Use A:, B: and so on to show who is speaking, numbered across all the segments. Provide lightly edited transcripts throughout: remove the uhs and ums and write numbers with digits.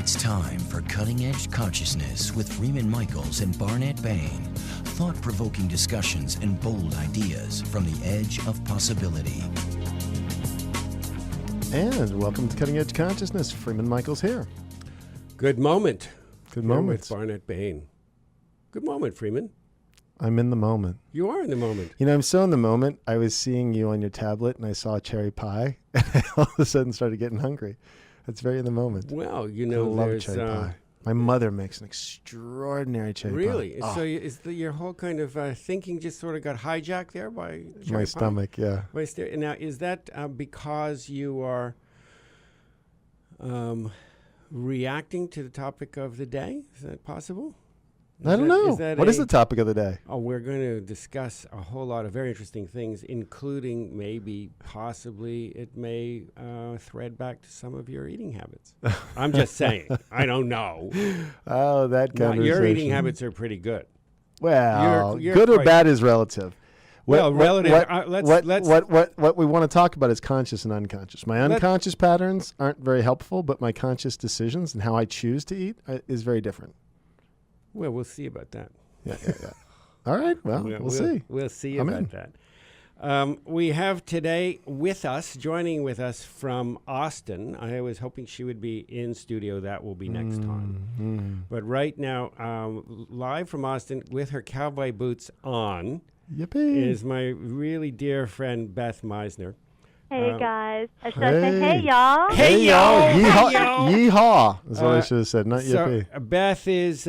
A: It's time for Cutting Edge Consciousness with Freeman Michaels and Barnet Bain. Thought-provoking discussions and bold ideas from the edge of possibility.
B: And welcome to Cutting Edge Consciousness. Freeman Michaels here.
C: Good moment.
B: Good moment.
C: With Barnet Bain. Good moment, Freeman.
B: I'm in the moment.
C: You are in the moment.
B: You know, I'm so in the moment. I was seeing you on your tablet and I saw cherry pie and I all of a sudden started getting hungry. That's very in the moment.
C: Well, you
B: I
C: know,
B: love cherry pie. My mother makes an extraordinary cherry pie.
C: Really?
B: Oh.
C: So your whole kind of thinking just sort of got hijacked there by cherry
B: My
C: pie?
B: stomach, yeah.
C: Now, is that because you are reacting to the topic of the day? Is that possible?
B: I don't know. What is the topic of the day?
C: Oh, we're going to discuss a whole lot of very interesting things, including possibly, it may thread back to some of your eating habits. I'm just saying. I don't know.
B: Oh, that conversation.
C: Your eating habits are pretty good.
B: Well,
C: You're
B: good or bad is relative.
C: Relative.
B: What we want to talk about is conscious and unconscious. My unconscious patterns aren't very helpful, but my conscious decisions and how I choose to eat is very different.
C: Well, we'll see about that.
B: Yeah. All right. Well, we'll see.
C: We'll see
B: I'm
C: about
B: in.
C: that. We have today joining with us from Austin. I was hoping she would be in studio. That will be next time. But right now, live from Austin with her cowboy boots on,
B: Yippee.
C: is my really dear friend, Beth Misner.
D: Hey guys. Should I say hey y'all?
C: Hey y'all.
B: Yeehaw. Yeehaw is what I should have said, not yippee.
C: So Beth is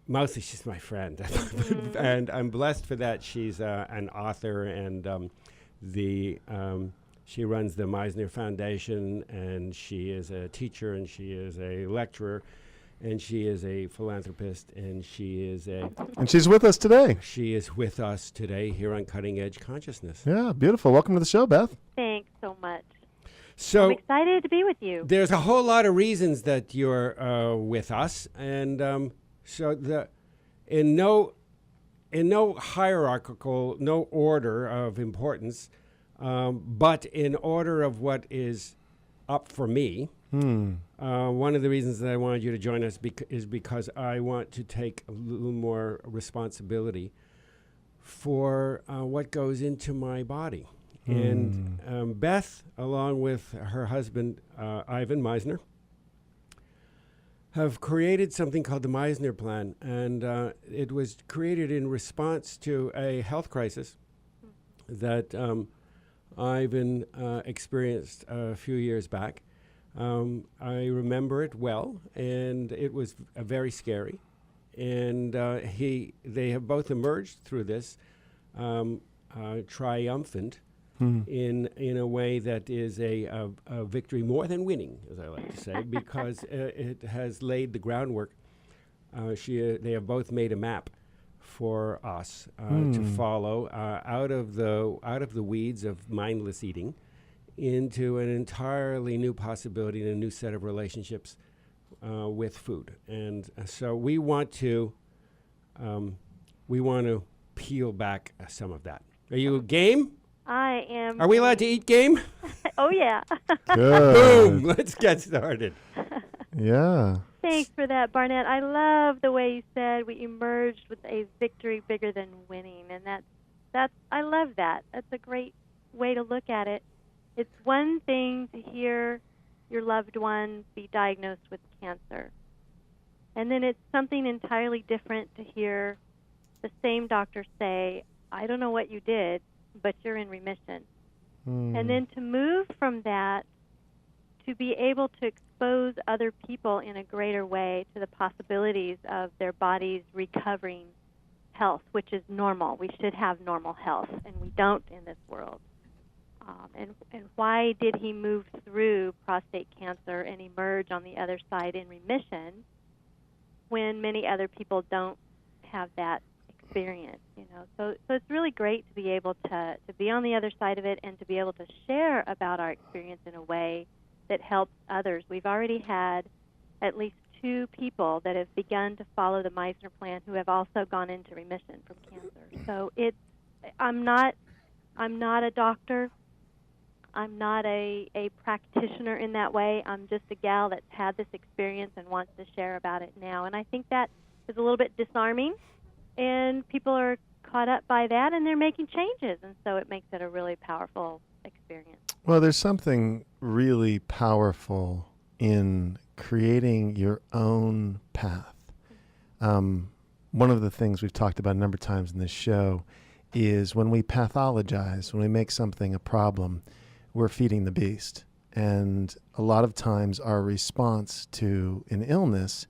C: mostly she's my friend, and I'm blessed for that. She's an author, and she runs the Misner Foundation, and she is a teacher, and she is a lecturer, and she is a philanthropist, and
B: And she's with us today.
C: She is with us today here on Cutting Edge Consciousness.
B: Yeah, beautiful. Welcome to the show, Beth.
D: Thanks so much.
C: So
D: I'm excited to be with you.
C: There's a whole lot of reasons that you're with us, and in no hierarchical, no order of importance, but in order of what is up for me. One of the reasons that I wanted you to join us is because I want to take a little more responsibility for what goes into my body. And Beth, along with her husband, Ivan Misner, have created something called the Misner Plan. And it was created in response to a health crisis that Ivan experienced a few years back. I remember it well, and it was very scary. And they have both emerged through this triumphant in a way that is a victory more than winning, as I like to say, because it has laid the groundwork. They have both made a map for us to follow out of the weeds of mindless eating into an entirely new possibility and a new set of relationships with food. And so we want to peel back some of that. Are you game?
D: I am.
C: Are we allowed to eat game?
D: Oh, yeah.
B: Good.
C: Boom! Let's get started.
B: Yeah.
D: Thanks for that, Barnet. I love the way you said we emerged with a victory bigger than winning. And I love that. That's a great way to look at it. It's one thing to hear your loved one be diagnosed with cancer. And then it's something entirely different to hear the same doctor say, I don't know what you did, but you're in remission. And then to move from that to be able to expose other people in a greater way to the possibilities of their bodies recovering health, which is normal. We should have normal health, and we don't in this world. And why did he move through prostate cancer and emerge on the other side in remission when many other people don't have that experience? So it's really great to be able to be on the other side of it and to be able to share about our experience in a way that helps others. We've already had at least 2 people that have begun to follow the Misner Plan who have also gone into remission from cancer. So I'm not a doctor. I'm not a practitioner in that way. I'm just a gal that's had this experience and wants to share about it now. And I think that is a little bit disarming, and people are caught up by that, and they're making changes, and so it makes it a really powerful experience.
B: Well, there's something really powerful in creating your own path. One of the things we've talked about a number of times in this show is when we pathologize, when we make something a problem, we're feeding the beast. And a lot of times our response to an illness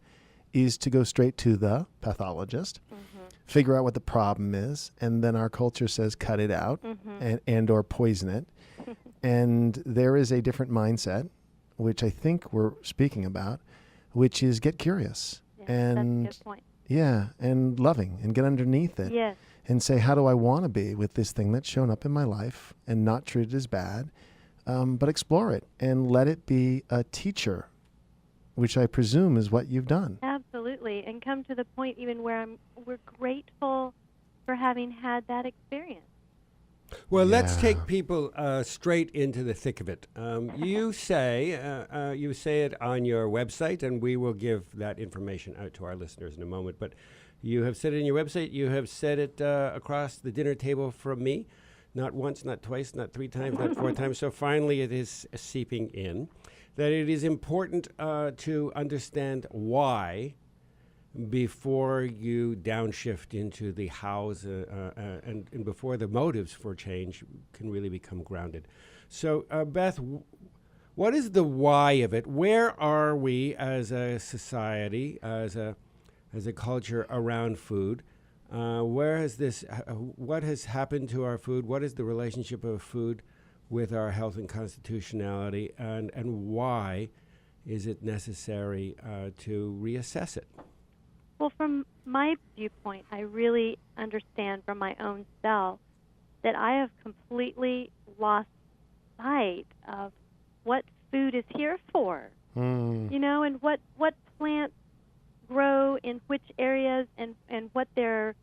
B: is to go straight to the pathologist, figure out what the problem is, and then our culture says cut it out and or poison it. And there is a different mindset, which I think we're speaking about, which is get curious. And
D: that's a good point.
B: Yeah, and loving, and get underneath it.
D: Yes.
B: And say, how do I want to be with this thing that's shown up in my life and not treated as bad, but explore it and let it be a teacher, which I presume is what you've done.
D: Absolutely, and come to the point even where we're grateful for having had that experience.
C: Well, let's take people straight into the thick of it. You say it on your website, and we will give that information out to our listeners in a moment. But you have said it in your website. You have said it across the dinner table from me, not once, not twice, not 3 times, not 4 times. So finally, it is seeping in that it is important to understand why before you downshift into the hows and before the motives for change can really become grounded. So, Beth, what is the why of it? Where are we as a society, as a culture around food? Where has this? What has happened to our food? What is the relationship of food with our health and constitutionality? And why is it necessary to reassess it?
D: Well, from my viewpoint, I really understand from my own self that I have completely lost sight of what food is here for. You know, and what plants grow in which areas and what they're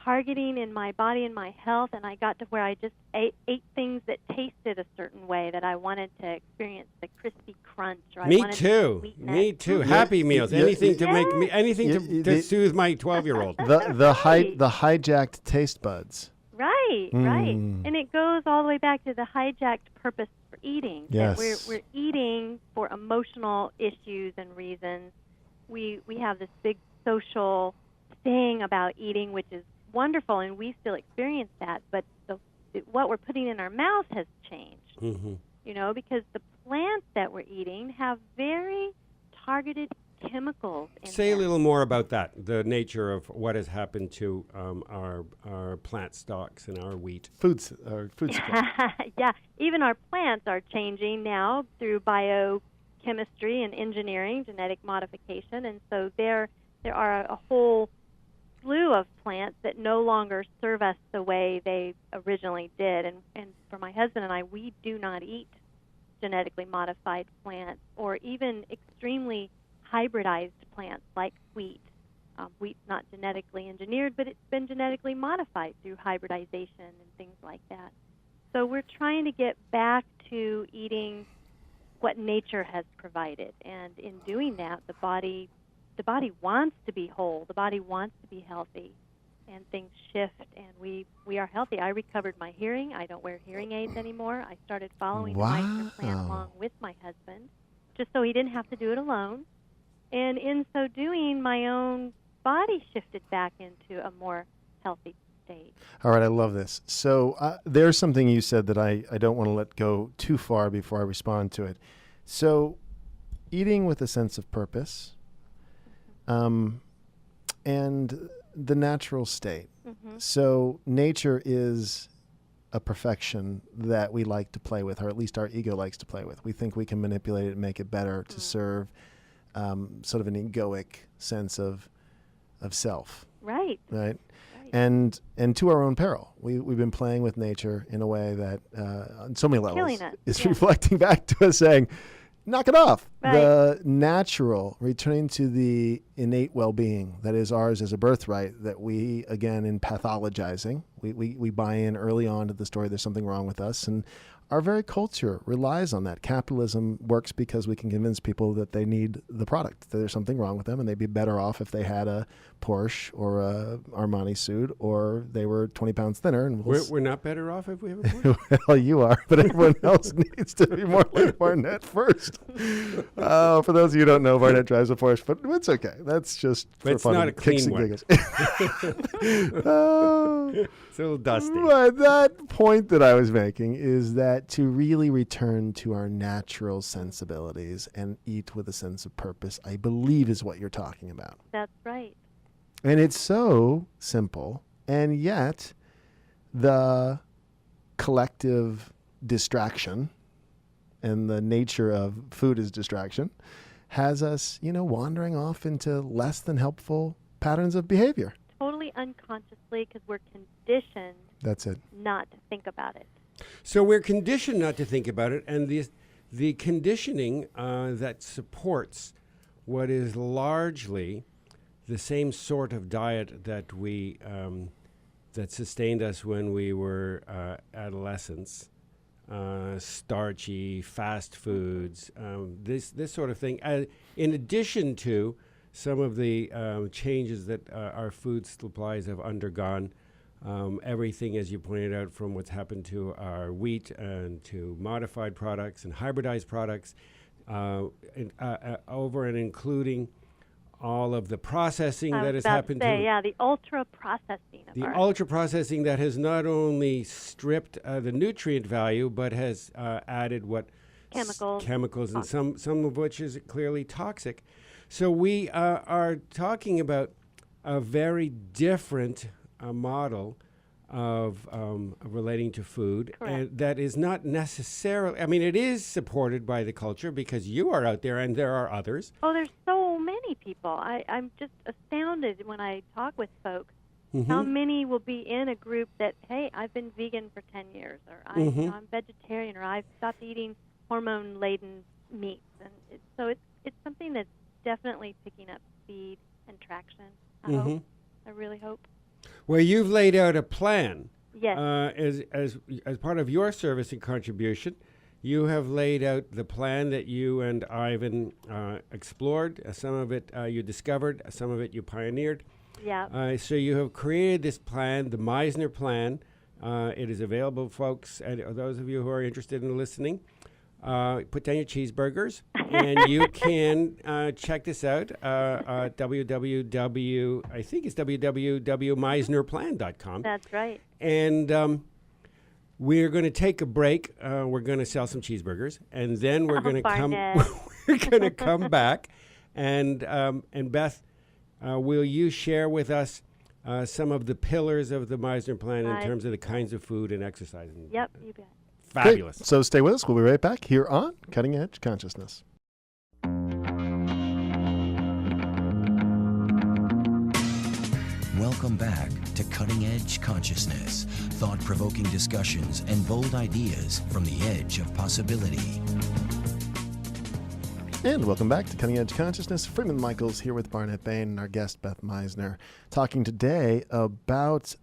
D: targeting in my body and my health. And I got to where I just ate things that tasted a certain way, that I wanted to experience the crispy crunch. Or
C: Me
D: I wanted
C: too. Me too. Happy meals. Anything to make me to soothe my 12-year-old.
B: The hijacked taste buds.
D: Right. And it goes all the way back to the hijacked purpose for eating.
B: Yes.
D: That we're eating for emotional issues and reasons. We have this big social thing about eating, which is wonderful, and we still experience that, but what we're putting in our mouth has changed. You know, because the plants that we're eating have very targeted chemicals in
C: Say
D: them.
C: a little more about that, the nature of what has happened to our plant stocks and our wheat.
B: Food supply.
D: Yeah, even our plants are changing now through biochemistry and engineering, genetic modification, and so there are a whole slew of plants that no longer serve us the way they originally did. And for my husband and I, we do not eat genetically modified plants or even extremely hybridized plants like wheat. Wheat's not genetically engineered, but it's been genetically modified through hybridization and things like that. So we're trying to get back to eating what nature has provided. And in doing that, the body wants to be whole. The body wants to be healthy, and things shift, and we are healthy. I recovered my hearing. I don't wear hearing aids anymore. I started following the Meister plan along with my husband, just so he didn't have to do it alone. And in so doing, my own body shifted back into a more healthy state.
B: All right, I love this. So there's something you said that I don't want to let go too far before I respond to it. So eating with a sense of purpose, and the natural state. So nature is a perfection that we like to play with, or at least our ego likes to play with. We think we can manipulate it and make it better to serve sort of an egoic sense of self. Right. And to our own peril. We've been playing with nature in a way that on so many levels is reflecting back to us saying, knock it off. The natural, returning to the innate well-being that is ours as a birthright, that we, again, in pathologizing, we buy in early on to the story there's something wrong with us, and our very culture relies on that. Capitalism works because we can convince people that they need the product, that there's something wrong with them, and they'd be better off if they had a Porsche or a Armani suit, or they were 20 pounds thinner. And
C: we're not better off if we have a Porsche?
B: Well, you are, but everyone else needs to be more like Barnett first. For those of you who don't know, Barnett drives a Porsche, but it's okay. That's just
C: but
B: for fun.
C: It's not a clean one. It's a little dusty.
B: But that point that I was making is that to really return to our natural sensibilities and eat with a sense of purpose, I believe, is what you're talking about.
D: That's right.
B: And it's so simple, and yet the collective distraction and the nature of food as distraction has us, wandering off into less than helpful patterns of behavior.
D: Totally unconsciously, because we're conditioned.
B: That's it.
D: Not to think about it.
C: So we're conditioned not to think about it, and the conditioning that supports what is largely the same sort of diet that we that sustained us when we were adolescents, starchy, fast foods, this sort of thing. In addition to some of the changes that our food supplies have undergone, everything, as you pointed out, from what's happened to our wheat and to modified products and hybridized products, over and including all of the processing that has happened
D: the ultra processing.
C: Ultra processing that has not only stripped the nutrient value, but has added chemicals, and some of which is clearly toxic. So we are talking about a very different model of relating to food.
D: Correct.
C: And that is not necessarily, it is supported by the culture because you are out there and there are others.
D: Oh, there's so many people. I'm just astounded when I talk with folks. Mm-hmm. How many will be in a group that, hey, I've been vegan for 10 years, or I'm vegetarian, or I've stopped eating hormone-laden meats. And it's something that's definitely picking up speed and traction. I really hope.
C: Well, you've laid out a plan.
D: Yes.
C: As part of your service and contribution, you have laid out the plan that you and Ivan explored. Some of it you discovered, some of it you pioneered.
D: Yeah.
C: So you have created this plan, the Misner plan. It is available, folks, and those of you who are interested in listening. Put down your cheeseburgers, and you can check this out at www.meisnerplan.com.
D: That's right.
C: And we're going to take a break. We're going to sell some cheeseburgers, and then we're going to come. We're going to come back, and Beth, will you share with us some of the pillars of the Misner plan in terms of the kinds of food and exercise?
D: Yep, you bet.
C: Fabulous.
B: Great. So stay with us. We'll be right back here on Cutting Edge Consciousness.
A: Welcome back to Cutting Edge Consciousness, thought-provoking discussions and bold ideas from the edge of possibility.
B: And welcome back to Cutting Edge Consciousness. Freeman Michaels here with Barnet Bain and our guest Beth Misner, talking today about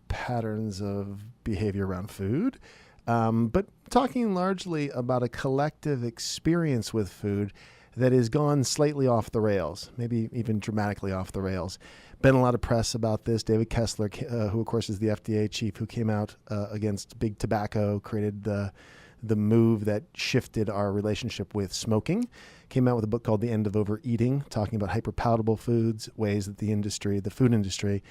B: patterns of behavior around food, but talking largely about a collective experience with food that has gone slightly off the rails, maybe even dramatically off the rails. Been a lot of press about this. David Kessler, who of course is the FDA chief, who came out against big tobacco, created the move that shifted our relationship with smoking, came out with a book called The End of Overeating, talking about hyperpalatable foods, ways that the food industry,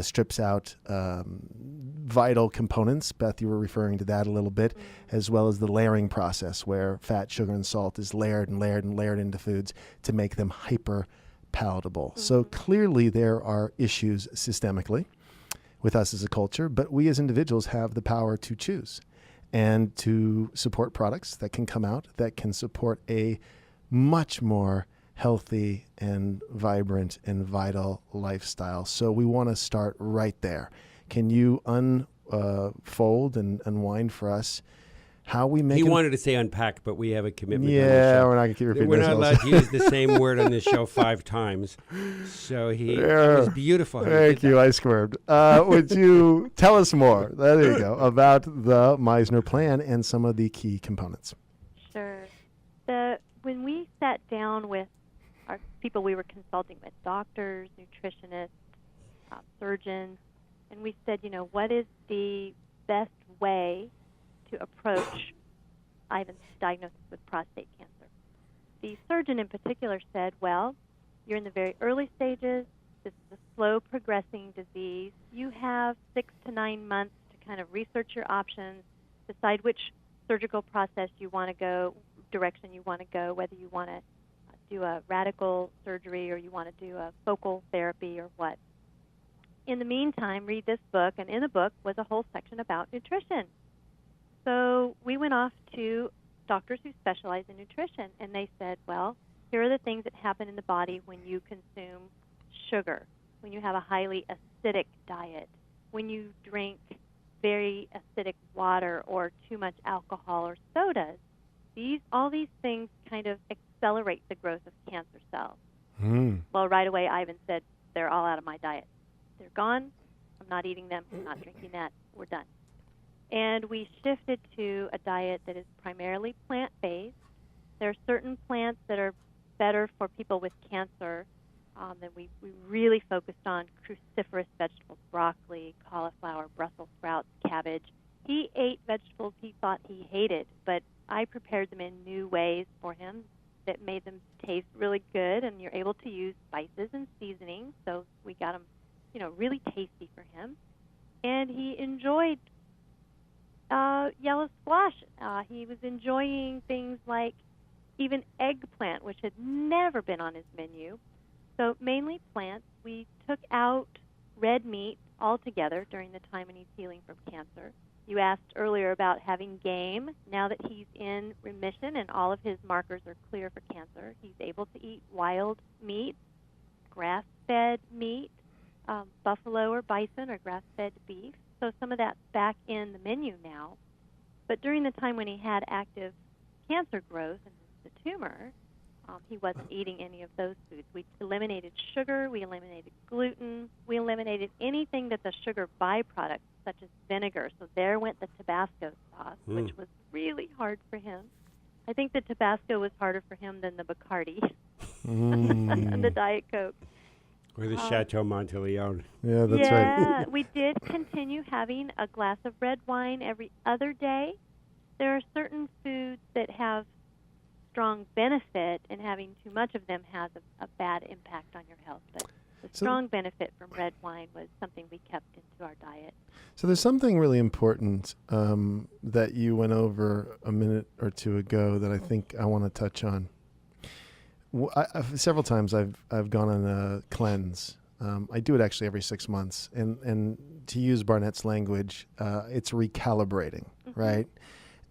B: strips out vital components. Beth, you were referring to that a little bit, as well as the layering process where fat, sugar, and salt is layered and layered and layered into foods to make them hyper palatable. So clearly there are issues systemically with us as a culture, but we as individuals have the power to choose and to support products that can come out that can support a much more healthy and vibrant and vital lifestyle. So we want to start right there. Can you unfold and unwind for us how we make
C: He
B: them.
C: wanted to say unpack, but we have a commitment on the
B: Yeah,
C: show.
B: we're not going to keep repeating
C: We're not
B: ourselves.
C: allowed to use the same word on this show 5 times. So it was beautiful. how he
B: Thank
C: did
B: you.
C: that.
B: I squirmed. Would you tell us more, there you go, about the Misner plan and some of the key components?
D: Sure. When we sat down with our people we were consulting with, doctors, nutritionists, surgeons, and we said, what is the best way to approach Ivan's diagnosis with prostate cancer? The surgeon in particular said, well, you're in the very early stages. This is a slow progressing disease. You have 6 to 9 months to kind of research your options, decide which surgical process you want to go, direction you want to go, whether you want to do a radical surgery or you want to do a focal therapy or what. In the meantime, read this book, and in the book was a whole section about nutrition. So we went off to doctors who specialize in nutrition, and they said, well, here are the things that happen in the body when you consume sugar, when you have a highly acidic diet, when you drink very acidic water or too much alcohol or sodas. All these things kind of accelerate the growth of cancer cells. Well, right away, Ivan said, they're all out of my diet. They're gone. I'm not eating them. I'm not drinking that. We're done. And we shifted to a diet that is primarily plant-based. There are certain plants that are better for people with cancer. And we really focused on cruciferous vegetables, broccoli, cauliflower, Brussels sprouts, cabbage. He ate vegetables he thought he hated, but I prepared them in new ways for him that made them taste really good, and you're able to use spices and seasonings, so we got them, really tasty for him. And he enjoyed yellow squash. He was enjoying things like even eggplant, which had never been on his menu. So mainly plants. We took out red meat altogether during the time when he's healing from cancer. You asked earlier about having game. Now that he's in remission and all of his markers are clear for cancer, he's able to eat wild meat, grass-fed meat, buffalo or bison or grass-fed beef. So some of that's back in the menu now. But during the time when he had active cancer growth and the tumor, he wasn't eating any of those foods. We eliminated sugar, we eliminated gluten, we eliminated anything that's a sugar byproduct, such as vinegar. So there went the Tabasco sauce, which was really hard for him. I think the Tabasco was harder for him than the Bacardi and the Diet Coke.
C: Or the Chateau Monteleone.
B: Yeah, that's right.
D: Yeah, we did continue having a glass of red wine every other day. There are certain foods that have strong benefit, and having too much of them has a bad impact on your health. But the strong benefit from red wine was something we kept into our diet.
B: So there's something really important that you went over a minute or two ago that I think I want to touch on. Several times I've gone on a cleanse. I do it actually every 6 months, and to use Barnett's language, it's recalibrating, right?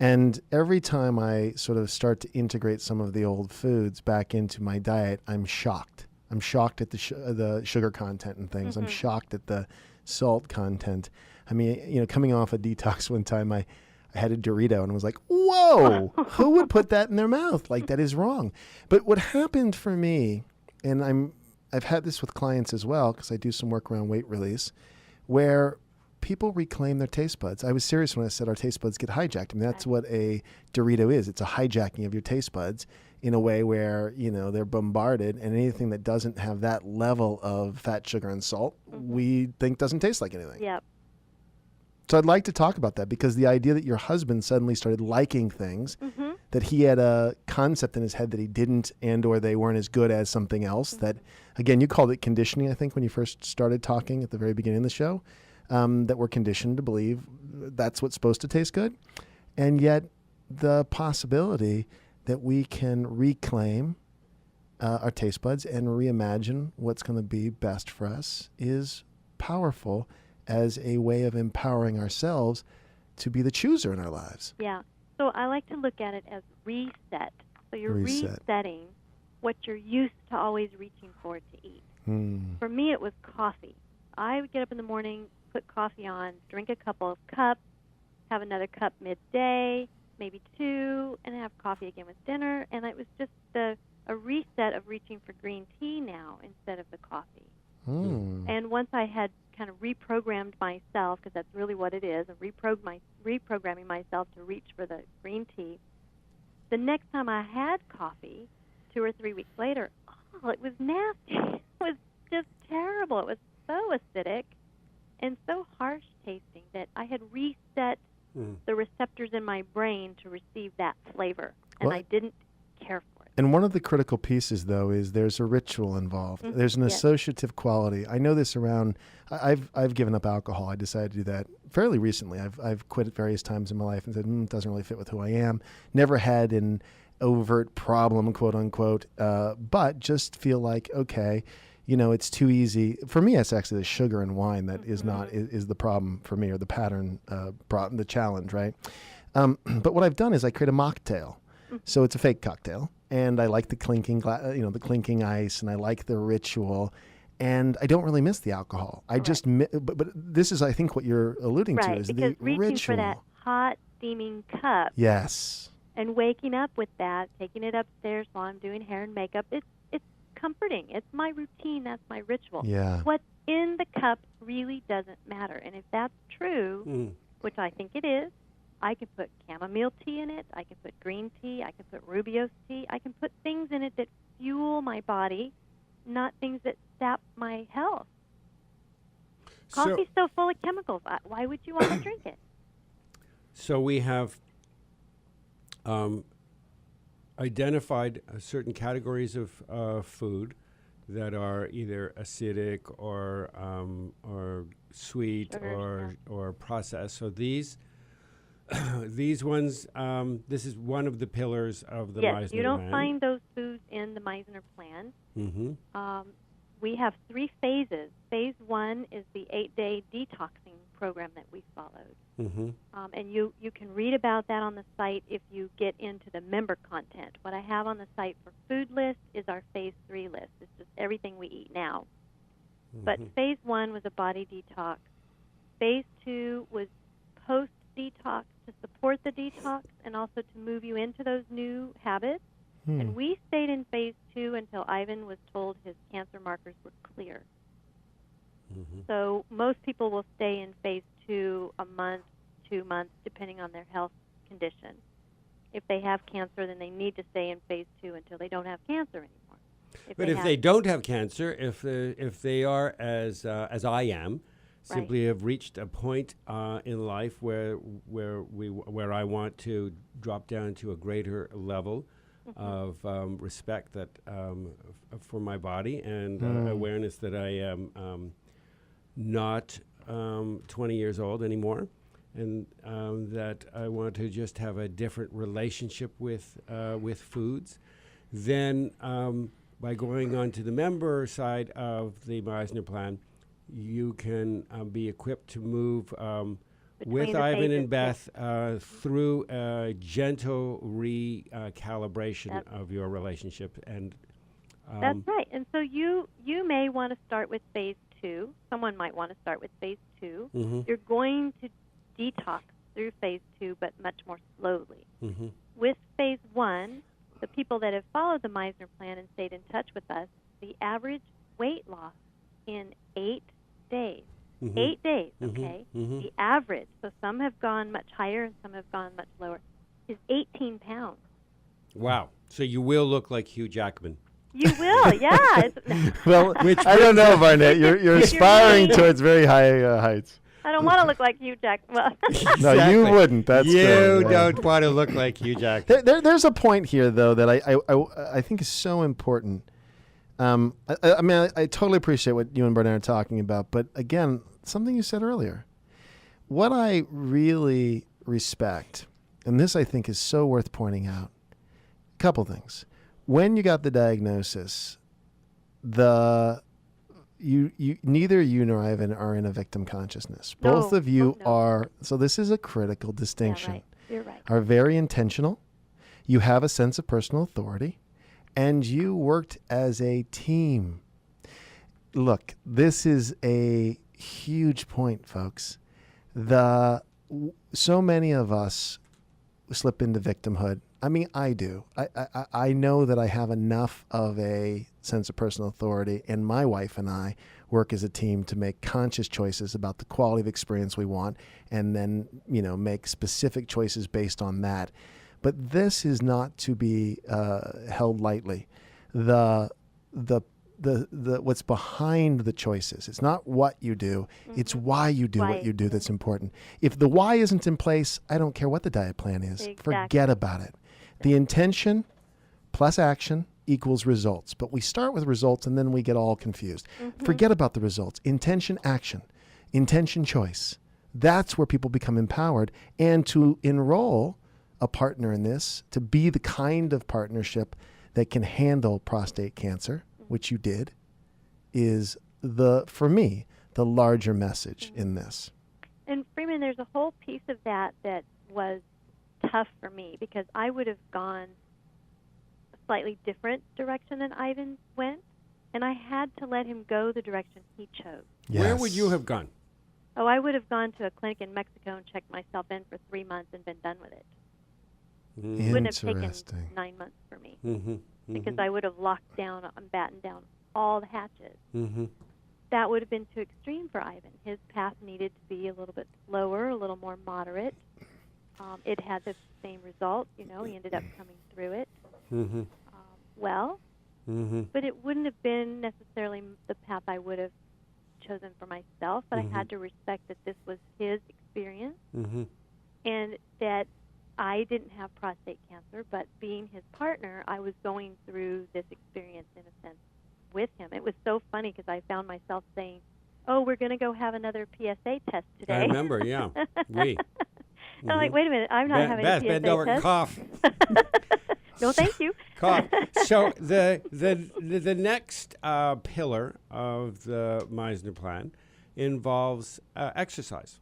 B: And every time I sort of start to integrate some of the old foods back into my diet, I'm shocked. I'm shocked at the sugar content and things. I'm shocked at the salt content. I mean, coming off a detox one time, I had a Dorito and was like, whoa, who would put that in their mouth? Like, that is wrong. But what happened for me, and I've had this with clients as well, because I do some work around weight release, where people reclaim their taste buds. I was serious when I said our taste buds get hijacked. I mean, that's what a Dorito is. It's a hijacking of your taste buds in a way where, they're bombarded, and anything that doesn't have that level of fat, sugar, and salt, we think doesn't taste like anything.
D: Yep.
B: So I'd like to talk about that, because the idea that your husband suddenly started liking things, that he had a concept in his head that he didn't, and or they weren't as good as something else, that, again, you called it conditioning, I think, when you first started talking at the very beginning of the show. That we're conditioned to believe that's what's supposed to taste good. And yet the possibility that we can reclaim our taste buds and reimagine what's going to be best for us is powerful as a way of empowering ourselves to be the chooser in our lives.
D: Yeah. So I like to look at it as reset. So you're resetting what you're used to always reaching for to eat. For me, it was coffee. I would get up in the morning, put coffee on, drink a couple of cups, have another cup midday, maybe 2, and have coffee again with dinner. And it was just a reset of reaching for green tea now instead of the coffee. And once I had kind of reprogrammed myself, because that's really what it is, reprogramming myself to reach for the green tea, the next time I had coffee, 2 or 3 weeks later, it was nasty. It was just terrible. It was so acidic and so harsh tasting that I had reset the receptors in my brain to receive that flavor, and I didn't care for it.
B: And one of the critical pieces, though, is there's a ritual involved. There's an associative quality. I know this around. I've given up alcohol. I decided to do that fairly recently. I've quit at various times in my life and said it doesn't really fit with who I am. Never had an overt problem, quote unquote, but just feel like, okay, it's too easy. For me, it's actually the sugar and wine that is the problem for me, or the pattern problem, the challenge, right? But what I've done is I create a mocktail. So it's a fake cocktail, and I like the clinking, the clinking ice, and I like the ritual, and I don't really miss the alcohol. I just, but this is, I think, what you're alluding to is the
D: reaching
B: ritual.
D: for that hot, steaming cup.
B: Yes.
D: And waking up with that, taking it upstairs while I'm doing hair and makeup, it's comforting. It's my routine. That's my ritual.
B: Yeah.
D: What's in the cup really doesn't matter. And if that's true, which I think it is, I can put chamomile tea in it. I can put green tea. I can put Rubio's tea. I can put things in it that fuel my body, not things that sap my health. Coffee's so full of chemicals. Why would you want to drink it?
C: So we have identified certain categories of food that are either acidic or sweet or processed. So these ones, this is one of the pillars of the Misner plan.
D: Yes, you don't find those foods in the Misner plan. We have 3 phases. Phase 1 is the 8-day detoxing program that we followed. And you can read about that on the site if you get into the member content. What I have on the site for food list is our phase 3 list. It's just everything we eat now. But phase 1 was a body detox. Phase 2 was post-detox to support the detox and also to move you into those new habits. And we stayed in phase 2 until Ivan was told his cancer markers were clear. So most people will stay in phase 2 a month, 2 months, depending on their health condition. If they have cancer, then they need to stay in phase 2 until they don't have cancer anymore.
C: If they don't have cancer, if they are as I am, simply have reached a point in life where I want to drop down to a greater level of respect that for my body and awareness that I am not 20 years old anymore, and that I want to just have a different relationship with foods, then by going on to the member side of the Misner plan, you can be equipped to move with Ivan and Beth through a gentle recalibration of your relationship. And
D: that's right. And so you may want to start with phase 2. Someone might want to start with phase 2. You're going to detox through phase 2, but much more slowly. With phase 1, the people that have followed the Misner plan and stayed in touch with us, the average weight loss in 8 days. 8 days, okay? The average, so some have gone much higher and some have gone much lower, is 18 pounds.
C: Wow. So you will look like Hugh Jackman.
D: You will, yeah.
B: Well, I don't know, Barnett. You're aspiring towards very high heights.
D: I don't want to look like Hugh Jackman.
C: Exactly.
B: No, you wouldn't. That's
C: you don't want to look like Hugh Jackman.
B: There's a point here, though, that I think is so important. I mean, I totally appreciate what you and Barnett are talking about, but again, something you said earlier. What I really respect, and this I think is so worth pointing out, a couple things. When you got the diagnosis, neither you nor Ivan are in a victim consciousness. Both of you are. So this is a critical distinction.
D: Yeah, right. You're right.
B: Are very intentional. You have a sense of personal authority, and you worked as a team. Look, this is a huge point, folks. So many of us slip into victimhood. I mean, I do. I know that I have enough of a sense of personal authority, and my wife and I work as a team to make conscious choices about the quality of experience we want, and then, make specific choices based on that. But this is not to be held lightly. The what's behind the choices. It's not what you do. It's why you do what you do that's important. If the why isn't in place, I don't care what the diet plan is.
D: Exactly.
B: Forget about it. The intention plus action equals results. But we start with results and then we get all confused. Forget about the results. Intention, action. Intention, choice. That's where people become empowered. And to enroll a partner in this, to be the kind of partnership that can handle prostate cancer, which you did, is for me, the larger message in this.
D: And Freeman, there's a whole piece of that was tough for me because I would have gone a slightly different direction than Ivan went, and I had to let him go the direction he chose.
B: Yes.
C: Where would you have gone?
D: Oh, I would have gone to a clinic in Mexico and checked myself in for 3 months and been done with it. It wouldn't have taken 9 months for me because I would have locked down and battened down all the hatches. That would have been too extreme for Ivan. His path needed to be a little bit slower, a little more moderate. It had the same result. He ended up coming through it well, but it wouldn't have been necessarily the path I would have chosen for myself, but I had to respect that this was his experience and that I didn't have prostate cancer, but being his partner, I was going through this experience in a sense with him. It was so funny because I found myself saying, "Oh, we're going to go have another PSA test today."
C: I remember, yeah. We.
D: I'm like, wait a minute, I'm not having a PSA
C: bend over,
D: test.
C: cough.
D: No, thank you.
C: Cough. So the next pillar of the Misner plan involves exercise.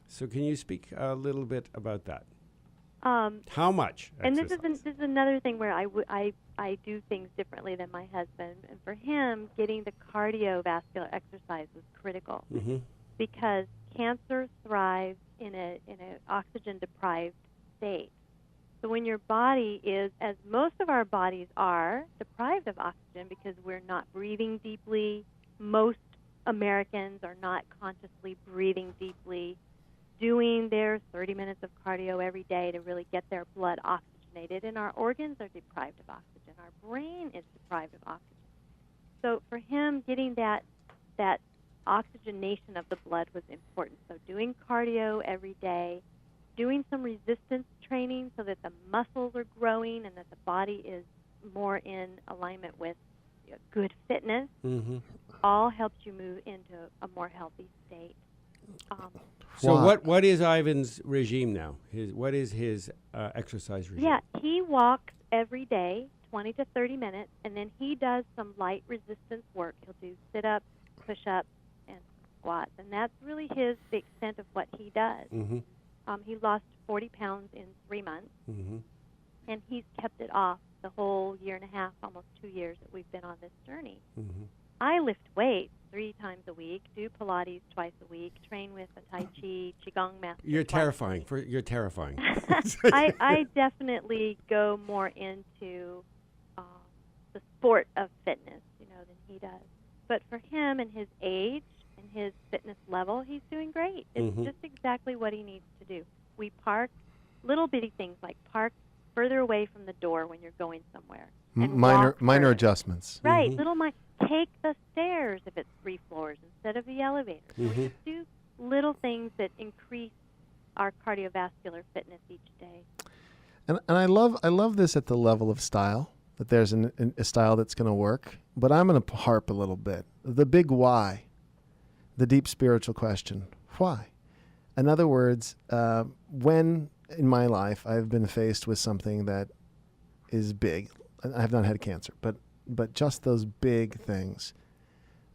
C: So can you speak a little bit about that? How much
D: and
C: exercise?
D: this is another thing where I do things differently than my husband. And for him, getting the cardiovascular exercise was critical because cancer thrives in a oxygen deprived state. So when your body is, as most of our bodies are, deprived of oxygen because we're not breathing deeply, most Americans are not consciously breathing deeply, doing their 30 minutes of cardio every day to really get their blood oxygenated, and our organs are deprived of oxygen. Our brain is deprived of oxygen. So for him, getting that oxygenation of the blood was important. So doing cardio every day, doing some resistance training so that the muscles are growing and that the body is more in alignment with good fitness, all helps you move into a more healthy state.
C: So what is Ivan's regime now? What is his exercise regime?
D: Yeah, he walks every day, 20 to 30 minutes, and then he does some light resistance work. He'll do sit-ups, push-ups, and squats, and that's really the extent of what he does. He lost 40 pounds in 3 months, and he's kept it off the whole year and a half, almost 2 years that we've been on this journey. I lift weights 3 times a week, do Pilates twice a week, train with a Tai Chi, Qigong master.
C: You're terrifying. You're terrifying.
D: I definitely go more into the sport of fitness, than he does. But for him and his age and his fitness level, he's doing great. It's just exactly what he needs to do. We park little bitty things like park further away from the door when you're going somewhere.
B: Minor adjustments.
D: Right, take the stairs if it's 3 floors instead of the elevator. So just do little things that increase our cardiovascular fitness each day.
B: And I love this at the level of style, that there's a style that's going to work. But I'm going to harp a little bit. The big why, the deep spiritual question, why? In other words, when in my life I've been faced with something that is big, I have not had cancer, but just those big things,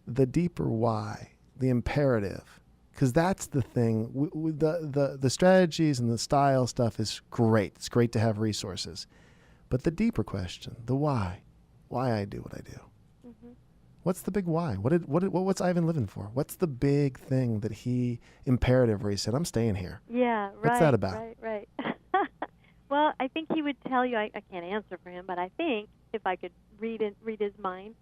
B: the deeper why, the imperative, because that's the thing. The strategies and the style stuff is great. It's great to have resources. But the deeper question, the why I do what I do. What's the big why? What's Ivan living for? What's the big thing that imperative where he said, I'm staying here?
D: Yeah, right.
B: What's that about?
D: Right. Well, I think he would tell you, I can't answer for him, but I think if I could read his mind,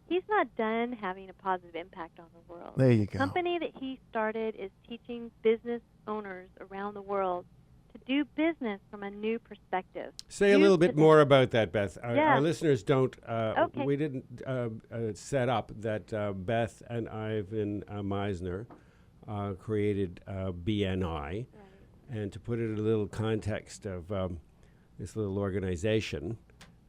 D: he's not done having a positive impact on the world.
B: There you
D: The
B: go.
D: company that he started is teaching business owners around the world to do business from a new perspective.
C: Say a little bit more about that, Beth. Our listeners don't,
D: Okay.
C: we didn't set up that Beth and Ivan Misner created BNI.
D: Right.
C: And to put it in a little context of this little organization,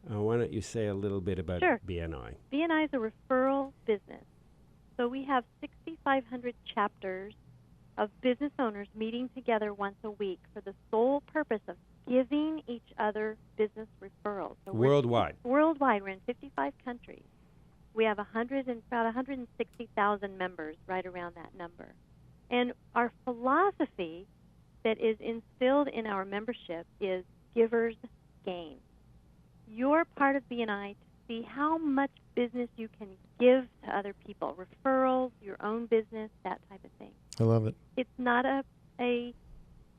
C: why don't you say a little bit about
D: Sure.
C: BNI?
D: BNI is a referral business. So we have 6,500 chapters of business owners meeting together once a week for the sole purpose of giving each other business referrals. So
C: Worldwide.
D: Worldwide. We're in 55 countries. We have about 160,000 members, right around that number. And our philosophy that is instilled in our membership is givers gain. You're part of BNI to see how much business you can give to other people, referrals, your own business, that type of thing.
B: I love it.
D: It's not a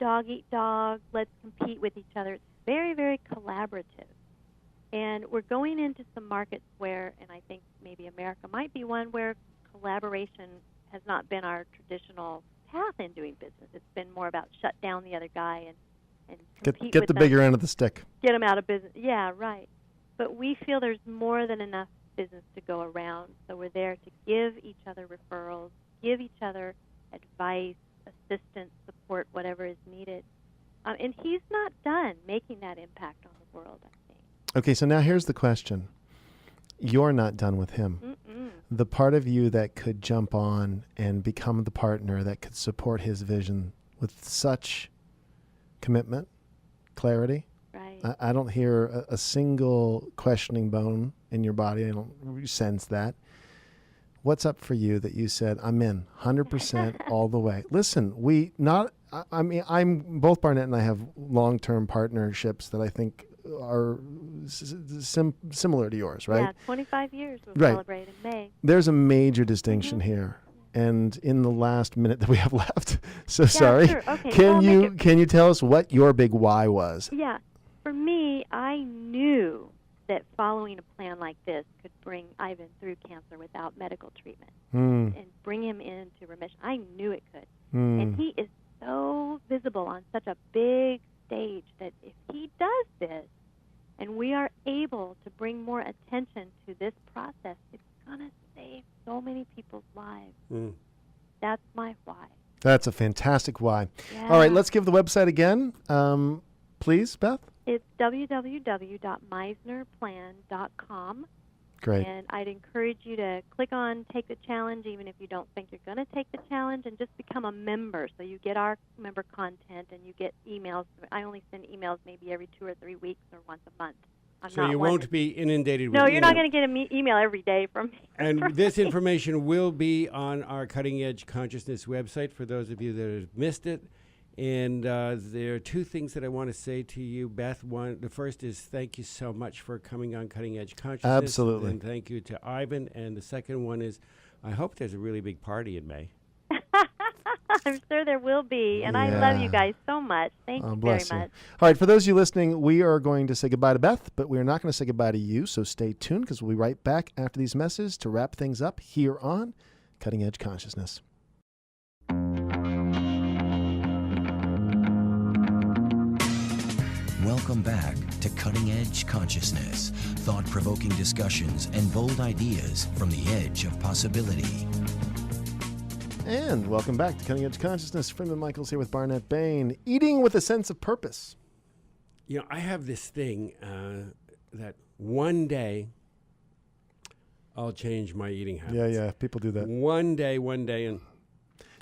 D: dog-eat-dog, let's compete with each other. It's very, very collaborative. And we're going into some markets where, and I think maybe America might be one, where collaboration has not been our traditional path in doing business. It's been more about shut down the other guy and compete
B: Get
D: with
B: the
D: them.
B: bigger end of the stick.
D: Get them out of business. Yeah, right. But we feel there's more than enough business to go around, so we're there to give each other referrals, give each other advice, assistance, support, whatever is needed. And he's not done making that impact on the world, I think.
B: Okay, so now here's the question. You're not done with him.
D: Mm-mm.
B: The part of you that could jump on and become the partner that could support his vision with such commitment, clarity.
D: Right.
B: I don't hear a single questioning bone in your body. I don't sense that. What's up for you that you said, I'm in 100% all the way? Listen, both Barnett and I have long-term partnerships that I think are similar to yours, right?
D: Yeah, 25 years we'll
B: Right.
D: celebrate in May.
B: There's a major distinction here. And in the last minute that we have left, so
D: Yeah,
B: sorry.
D: sure. Okay,
B: Can
D: well, I'll
B: you tell us what your big why was?
D: Yeah. For me, I knew that following a plan like this could bring Ivan through cancer without medical treatment and bring him into remission. I knew it could. And he is so visible on such a big stage that if he does this and we are able to bring more attention to this process, it's going to save so many people's lives. That's my why.
B: That's a fantastic why.
D: Yeah.
B: All right, let's give the website again. Please, Beth?
D: It's www.misnerplan.com.
B: Great.
D: And I'd encourage you to click on Take the Challenge, even if you don't think you're going to take the challenge, and just become a member. So you get our member content and you get emails. I only send emails maybe every 2 or 3 weeks or once a month.
C: So you won't be inundated with
D: No, you're not going to get an email every day from me.
C: And this information will be on our Cutting Edge Consciousness website for those of you that have missed it. And there are two things that I want to say to you, Beth. The first is thank you so much for coming on Cutting Edge Consciousness.
B: Absolutely.
C: And thank you to Ivan. And the second one is I hope there's a really big party in May.
D: I'm sure there will be. And I love you guys so much. Thank you very much.
B: All right, for those of you listening, we are going to say goodbye to Beth, but we are not going to say goodbye to you. So stay tuned because we'll be right back after these messages to wrap things up here on Cutting Edge Consciousness.
A: Welcome back to Cutting Edge Consciousness, thought-provoking discussions and bold ideas from the edge of possibility.
B: And welcome back to Cutting Edge Consciousness. Freeman Michaels here with Barnett Bain. Eating with a sense of purpose.
C: You know, I have this thing that one day I'll change my eating habits.
B: Yeah, people do that.
C: One day, and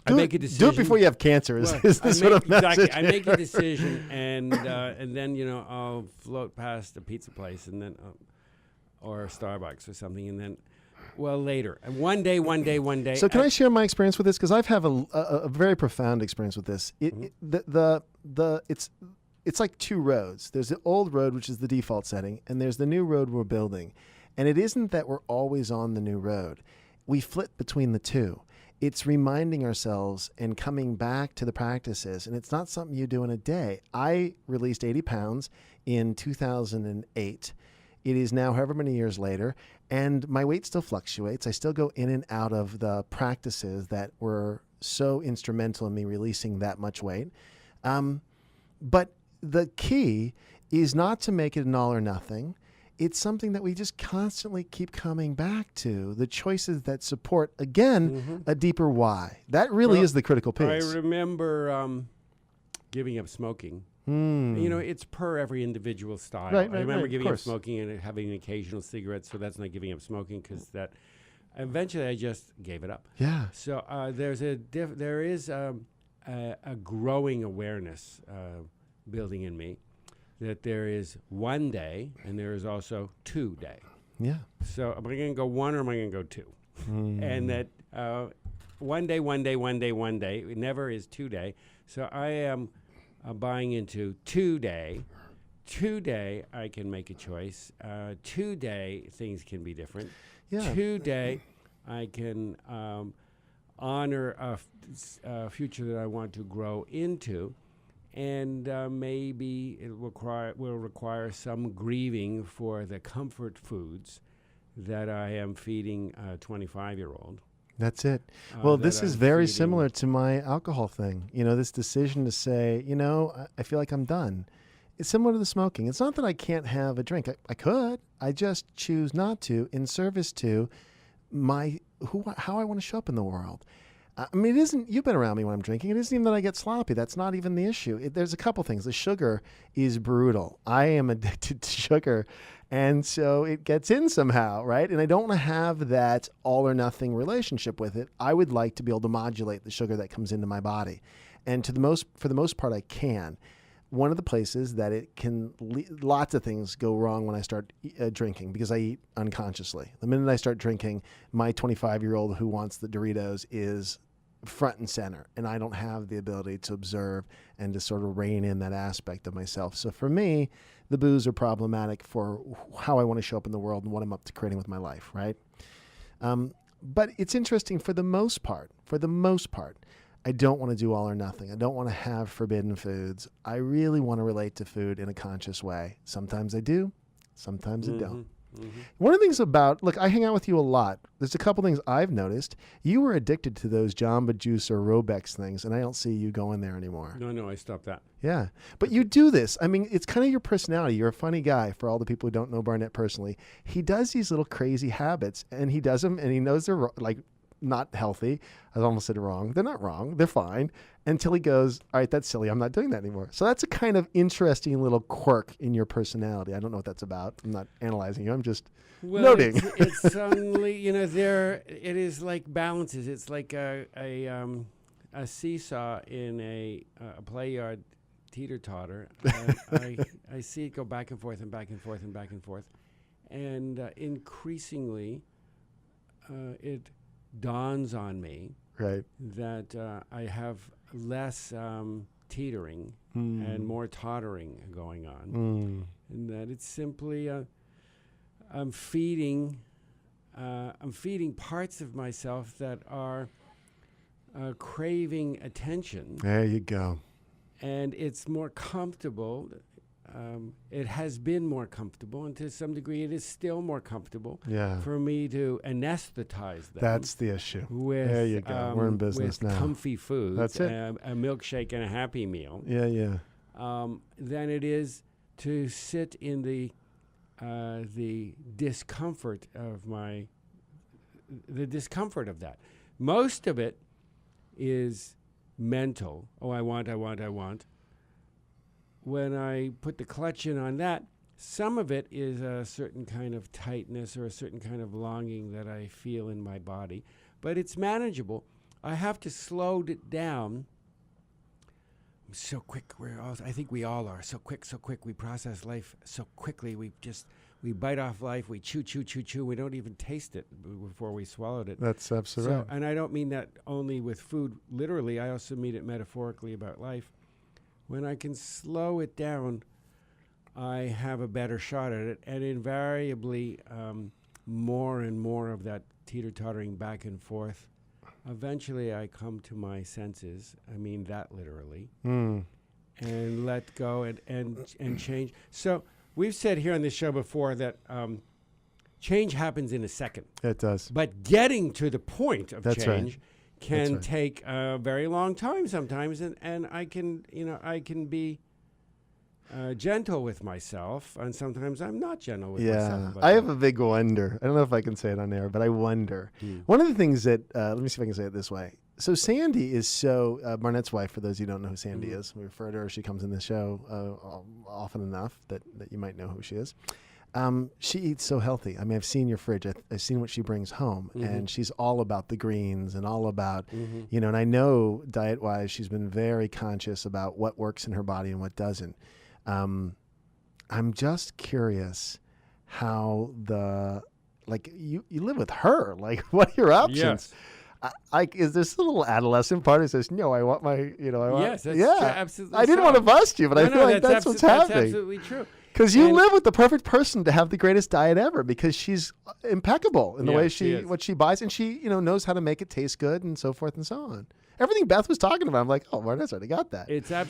C: I make a decision.
B: Do it before you have cancer. Is this what I'm
C: exactly. I make a decision, and then I'll float past a pizza place, and then or Starbucks or something, and then later. And one day.
B: So can I share my experience with this? Because I've had a very profound experience with this. It's like two roads. There's the old road, which is the default setting, and there's the new road we're building. And it isn't that we're always on the new road. We flit between the two. it's reminding ourselves and coming back to the practices. And it's not something you do in a day. I released 80 pounds in 2008. It is now however many years later, and my weight still fluctuates. I still go in and out of the practices that were so instrumental in me releasing that much weight. But the key is not to make it an all or nothing. It's something that we just constantly keep coming back to, the choices that support, again, a deeper why. That really is the critical piece.
C: I remember giving up smoking. You know, it's per every individual style.
B: Right,
C: I remember
B: right,
C: giving up smoking and having an occasional cigarette, so that's not giving up smoking, because that eventually I just gave it up.
B: Yeah.
C: So there is a growing awareness building in me that there is one day and there is also 2 day.
B: Yeah.
C: So am I going to go 1 or am I going to go 2? And that one day, it never is 2 day. So I am buying into 2 day. 2 day, I can make a choice. 2 day, things can be different.
B: Yeah.
C: 2 day, I can honor a future that I want to grow into. And maybe it will require some grieving for the comfort foods that I am feeding a 25-year-old.
B: That's it. Well, this is very
C: feeding.
B: similar to my alcohol thing. You know, this decision to say, you know, I feel like I'm done. It's similar to the smoking. It's not that I can't have a drink. I could. I just choose not to in service to how I want to show up in the world. I mean, it isn't, you've been around me when I'm drinking. It isn't even that I get sloppy. That's not even the issue. There's a couple things. The sugar is brutal. I am addicted to sugar. And so it gets in somehow, right? And I don't want to have that all or nothing relationship with it. I would like to be able to modulate the sugar that comes into my body. And for the most part, I can. One of the places that it can, lots of things go wrong when I start drinking, because I eat unconsciously. The minute I start drinking, my 25-year-old who wants the Doritos is front and center, and I don't have the ability to observe and to sort of rein in that aspect of myself. So for me, the booze are problematic for how I want to show up in the world and what I'm up to creating with my life, right? But it's interesting, for the most part, I don't want to do all or nothing. I don't want to have forbidden foods. I really want to relate to food in a conscious way. Sometimes I do, sometimes I don't. One of the things look, I hang out with you a lot. There's a couple things I've noticed. You were addicted to those Jamba Juice or Robex things, and I don't see you going there anymore.
C: No, I stopped that.
B: Yeah. But you do this. I mean, it's kind of your personality. You're a funny guy, for all the people who don't know Barnet personally. He does these little crazy habits, and he does them, and he knows they're like not healthy. I almost said it wrong. They're not wrong. They're fine. Until he goes, all right, that's silly. I'm not doing that anymore. So that's a kind of interesting little quirk in your personality. I don't know what that's about. I'm not analyzing you. I'm just noting.
C: It's suddenly, it is like balances. It's like a seesaw in a play yard teeter-totter. I see it go back and forth and back and forth and back and forth. And increasingly, it dawns on me that I have less teetering and more tottering going on, and that it's simply I'm feeding parts of myself that are craving attention.
B: There you go.
C: And it's more comfortable. It has been more comfortable, and to some degree it is still more comfortable for me to anesthetize them.
B: That's the issue. There you go. We're in business
C: with
B: now.
C: Comfy foods.
B: That's it.
C: A milkshake and a Happy Meal.
B: Yeah.
C: Than it is to sit in the discomfort of the discomfort of that. Most of it is mental. Oh, I want. When I put the clutch in on that, some of it is a certain kind of tightness or a certain kind of longing that I feel in my body. But it's manageable. I have to slow it down. I'm so quick. I think we all are. So quick. We process life so quickly. We bite off life. We chew. We don't even taste it before we swallowed it.
B: That's absolutely right.
C: And I don't mean that only with food, literally. I also mean it metaphorically about life. When I can slow it down, I have a better shot at it. And invariably, more and more of that teeter-tottering back and forth eventually I come to my senses. I mean that literally.
B: Mm.
C: And let go and change. So we've said here on this show before that change happens in a second.
B: It does.
C: But getting to the point of
B: That's
C: change
B: right.
C: can
B: That's
C: take a very long time sometimes, and I can be gentle with myself, and sometimes I'm not gentle with myself.
B: I have a big wonder. I don't know if I can say it on air, but I wonder. One of the things that, let me see if I can say it this way. So Sandy is Barnett's wife, for those of you who don't know who Sandy is. We refer to her. She comes in the show often enough that you might know who she is. She eats so healthy. I mean, I've seen your fridge. I've seen what she brings home, and she's all about the greens and all about, and I know diet-wise she's been very conscious about what works in her body and what doesn't. I'm just curious how you live with her. Like, what are your options?
C: Yes.
B: Is this a little adolescent part that says, no, I want my,
C: Yes, that's true, absolutely.
B: I didn't want to bust you, but I feel like that's what's happening.
C: That's absolutely true.
B: Because you live with the perfect person to have the greatest diet ever, because she's impeccable in the way what she buys, and she knows how to make it taste good and so forth and so on. Everything Beth was talking about, I'm like, oh, Barnett's already got that.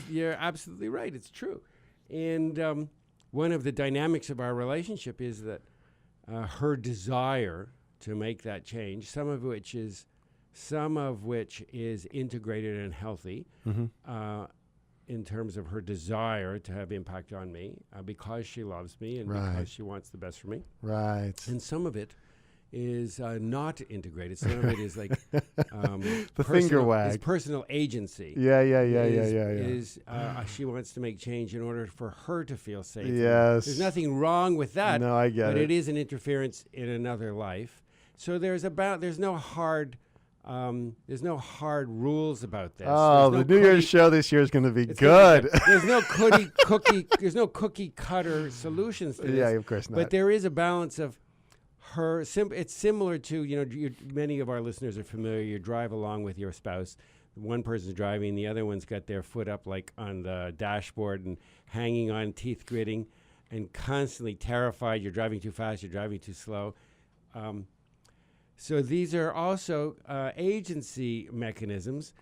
C: You're absolutely right. It's true. And one of the dynamics of our relationship is that her desire to make that change, some of which is integrated and healthy, in terms of her desire to have impact on me, because she loves me and because she wants the best for me.
B: Right.
C: And some of it is not integrated. Some of it is like
B: the finger wag.
C: Is personal agency.
B: Yeah.
C: She wants to make change in order for her to feel safe.
B: Yes.
C: There's nothing wrong with that.
B: No, I get it.
C: But it is an interference in another life. So there's no hard rules about this.
B: Oh, the New Year's show this year is going to be good.
C: There's no cookie cutter solutions to this.
B: Yeah, of course not.
C: But there is a balance of her. It's similar to many of our listeners are familiar. You drive along with your spouse. One person's driving, the other one's got their foot up like on the dashboard and hanging on, teeth gritting, and constantly terrified. You're driving too fast. You're driving too slow. So these are also agency mechanisms.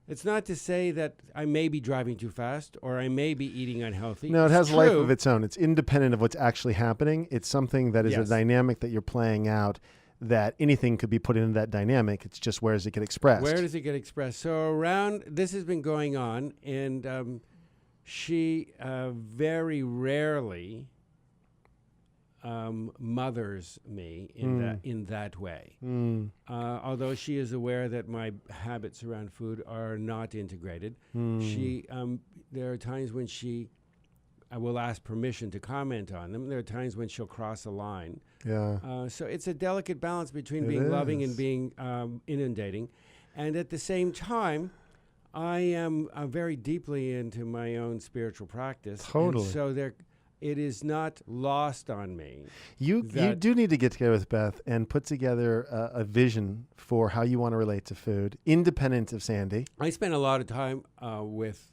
C: It's not to say that I may be driving too fast or I may be eating unhealthy.
B: No, it has a life of its own. It's independent of what's actually happening. It's something that is a dynamic that you're playing out, that anything could be put into that dynamic. It's just, where does it get expressed?
C: Where does it get expressed? So this has been going on, and she very rarely mothers me in that way. Although she is aware that my habits around food are not integrated, there are times when I will ask permission to comment on them. There are times when she'll cross a line.
B: Yeah.
C: So it's a delicate balance between being loving and being inundating, and at the same time, I am very deeply into my own spiritual practice.
B: Totally.
C: And so it is not lost on me.
B: You do need to get together with Beth and put together a vision for how you want to relate to food, independent of Sandy.
C: I have spent a lot of time with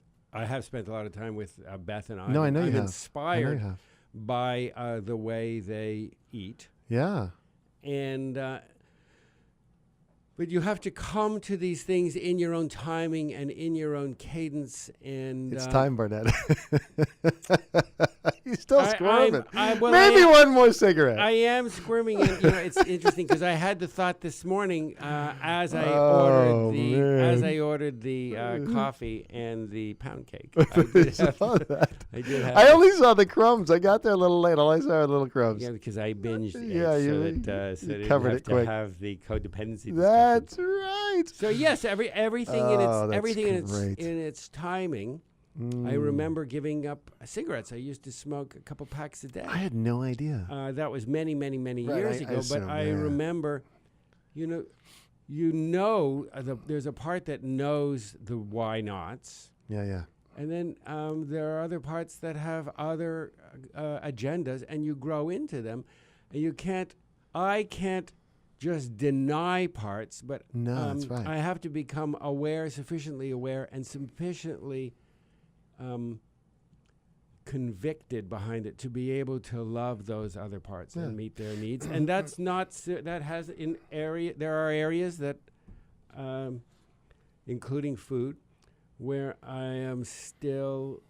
C: Beth and I.
B: No, I know you have.
C: I'm inspired by the way they eat.
B: Yeah.
C: And but you have to come to these things in your own timing and in your own cadence. And
B: it's time, Barnett. You still squirming.
C: Maybe
B: one more cigarette.
C: I am squirming, and it's interesting because I had the thought this morning as I ordered the coffee and the pound cake.
B: I only saw the crumbs. I got there a little late. All I saw were little crumbs.
C: Yeah, because I binged it,
B: you covered it quick.
C: To have the codependency.
B: That's right.
C: So yes, everything in its timing. I remember giving up cigarettes. I used to smoke a couple packs a day.
B: I had no idea.
C: That was many years ago. But I remember, there's a part that knows the why nots.
B: Yeah.
C: And then there are other parts that have other agendas, and you grow into them. And I can't just deny parts, but
B: that's right.
C: I have to become sufficiently aware and sufficiently convicted behind it, to be able to love those other parts and meet their needs. And that's not that has there are areas that including food where I am still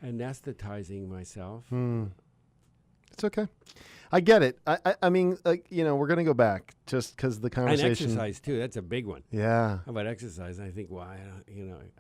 C: anesthetizing myself.
B: It's okay. I get it. I mean, like, we're going to go back just because the conversation.
C: And exercise, too. That's a big one.
B: Yeah.
C: How about exercise? I think, well, I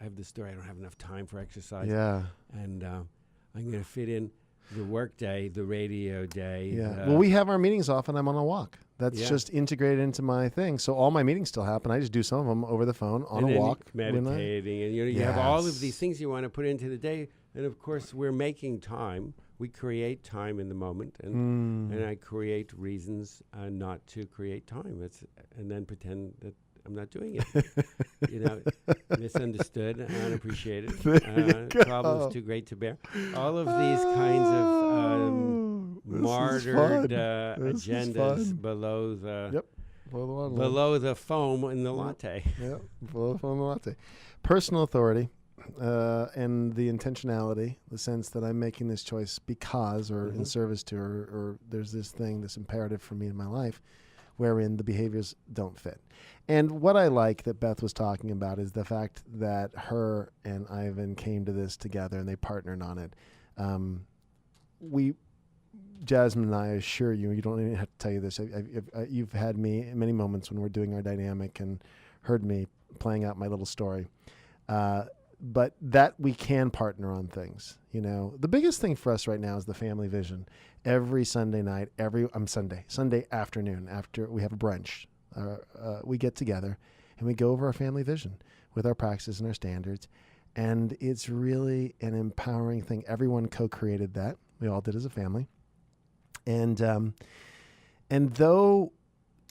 C: have this story. I don't have enough time for exercise.
B: Yeah.
C: And I'm going to fit in the work day, the radio day.
B: Yeah. Well, we have our meetings off and I'm on a walk. That's just integrated into my thing. So all my meetings still happen. I just do some of them over the phone on a walk.
C: Meditating. And you have all of these things you want to put into the day. And, of course, we're making time. We create time in the moment, and I create reasons not to create time. And then pretend that I'm not doing it. Misunderstood, unappreciated, problems too great to bear. All of these kinds of martyred agendas below the foam in the latte.
B: Yep, below the foam in the latte. Personal authority. And the intentionality, the sense that I'm making this choice because or in service to, or there's this thing, this imperative for me in my life wherein the behaviors don't fit. And what I like that Beth was talking about is the fact that her and Ivan came to this together and they partnered on it. Jasmine and I assure you, you don't even have to tell you this. You've had me in many moments when we're doing our dynamic and heard me playing out my little story. But that we can partner on things. The biggest thing for us right now is the family vision. Every Sunday night, Sunday afternoon, after we have a brunch, we get together and we go over our family vision with our practices and our standards. And it's really an empowering thing. Everyone co-created that. We all did as a family. And though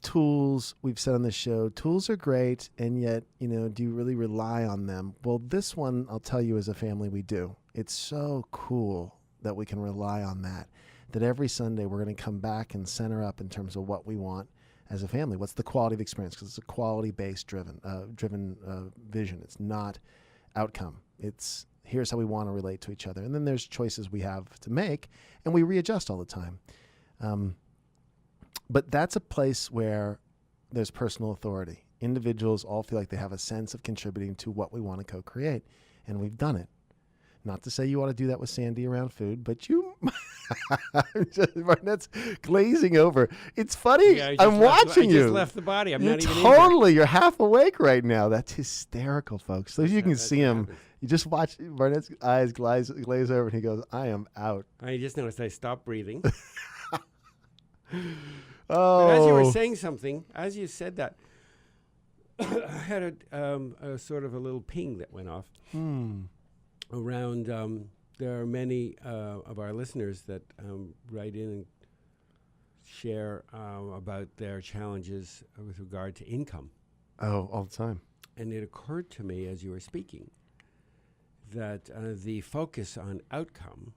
B: tools, we've said on the show, tools are great, and yet, do you really rely on them? Well, this one, I'll tell you, as a family, we do. It's so cool that we can rely on that every Sunday we're going to come back and center up in terms of what we want as a family. What's the quality of experience? Because it's a quality-based driven vision. It's not outcome. It's here's how we want to relate to each other. And then there's choices we have to make, and we readjust all the time. But that's a place where there's personal authority. Individuals all feel like they have a sense of contributing to what we want to co-create, and we've done it. Not to say you ought to do that with Sandy around food, but you, that's glazing over. It's funny.
C: Yeah,
B: I'm watching you.
C: I just left the body. I'm not even
B: totally. You're half awake right now. That's hysterical, folks. So you can see him.
C: Happens.
B: You just watch Barnett's eyes glaze over, and he goes, "I am out."
C: I just noticed I stopped breathing.
B: Oh.
C: But as you were saying something, as you said that, I had a sort of a little ping that went off around. There are many of our listeners that write in and share about their challenges with regard to income.
B: Oh, all the time.
C: And it occurred to me as you were speaking that the focus on outcome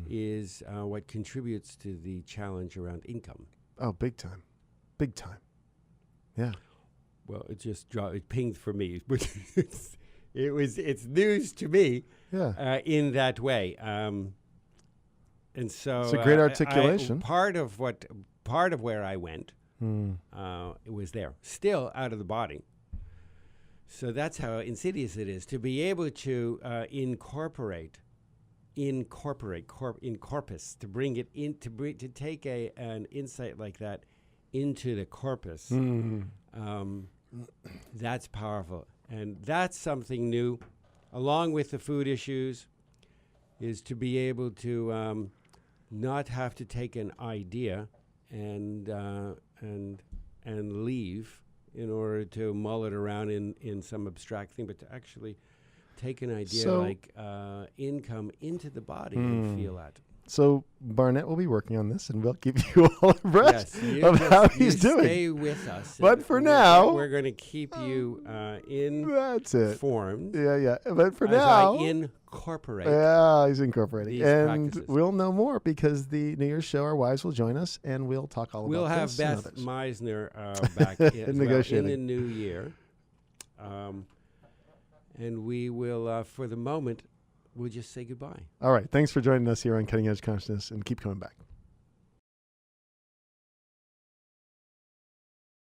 C: is what contributes to the challenge around income.
B: Oh, big time. Big time. Yeah.
C: Well, it pinged for me. It's news to me in that way. And so
B: it's a great articulation.
C: Part of where I went, it was there, still out of the body. So that's how insidious it is to be able to incorporate, in corpus, to bring it in, to take an insight like that into the corpus. That's powerful, and that's something new, along with the food issues, is to be able to not have to take an idea and leave in order to mull it around in some abstract thing, but to actually take an idea like income into the body and feel that.
B: So Barnett will be working on this, and we'll keep you all abreast of how he's doing.
C: Stay with us.
B: But for now,
C: we're going to keep you informed.
B: Yeah. But for
C: as
B: now,
C: I incorporate.
B: Yeah, he's incorporating, and
C: practices.
B: we'll know more because the New Year's show, our wives will join us, and we'll talk all
C: We'll
B: about
C: have
B: this and
C: Beth
B: others.
C: Misner back in the new year. And we will, for the moment, we'll just say goodbye.
B: All right. Thanks for joining us here on Cutting Edge Consciousness, and keep coming back.